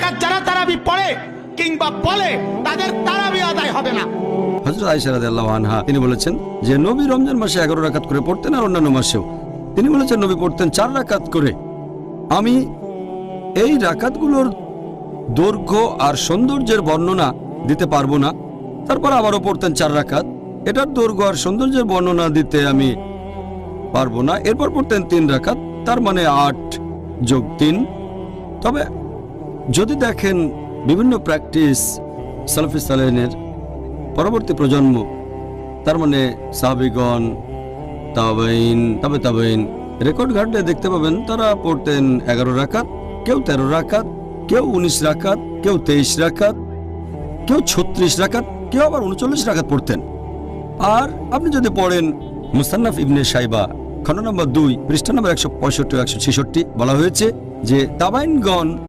রাকাত যারা তারাবি পড়ে কিংবা বলে তাদের তারাবি আদায় হবে না। হযরত আয়েশা রাদিয়াল্লাহু আনহা তিনি বলেছেন যে নবী রমজান মাসে 11 রাকাত করে পড়তেন আর অন্যান্য মাসেও তিনি বলেছেন নবী পড়তেন 4 রাকাত করে। আমি এই রাকাতগুলোর দৈর্ঘ্য আর সৌন্দর্যের বর্ণনা দিতে পারবো না। তারপর আবারও পড়তেন 4 রাকাত, এটার দৈর্ঘ্য আর সৌন্দর্যের বর্ণনা দিতে আমি পারবো না। এরপর পড়তেন 3 রাকাত, তার মানে 8 যোগ 3। তবে যদি দেখেন বিভিন্ন প্র্যাকটিস সালাফি সালেহিনের পরবর্তী প্রজন্ম, তার মানে সাহাবীগণ, তাবেঈন, তাবে তাবেঈন, রেকর্ড ঘাটলে দেখতে পাবেন তারা পড়তেন 11 রাকাত, কেউ 13 রাকাত, কেউ 19 রাকাত, কেউ 23 রাকাত, কেউ 36 রাকাত, কেউ আবার 39 রাকাত পড়তেন। আর আপনি যদি পড়েন মুসান্নাফ ইবনে শাইবা খণ্ড নম্বর 2 পৃষ্ঠা নম্বর 165 ও 166 বলা হয়েছে যে তাবাইনগণ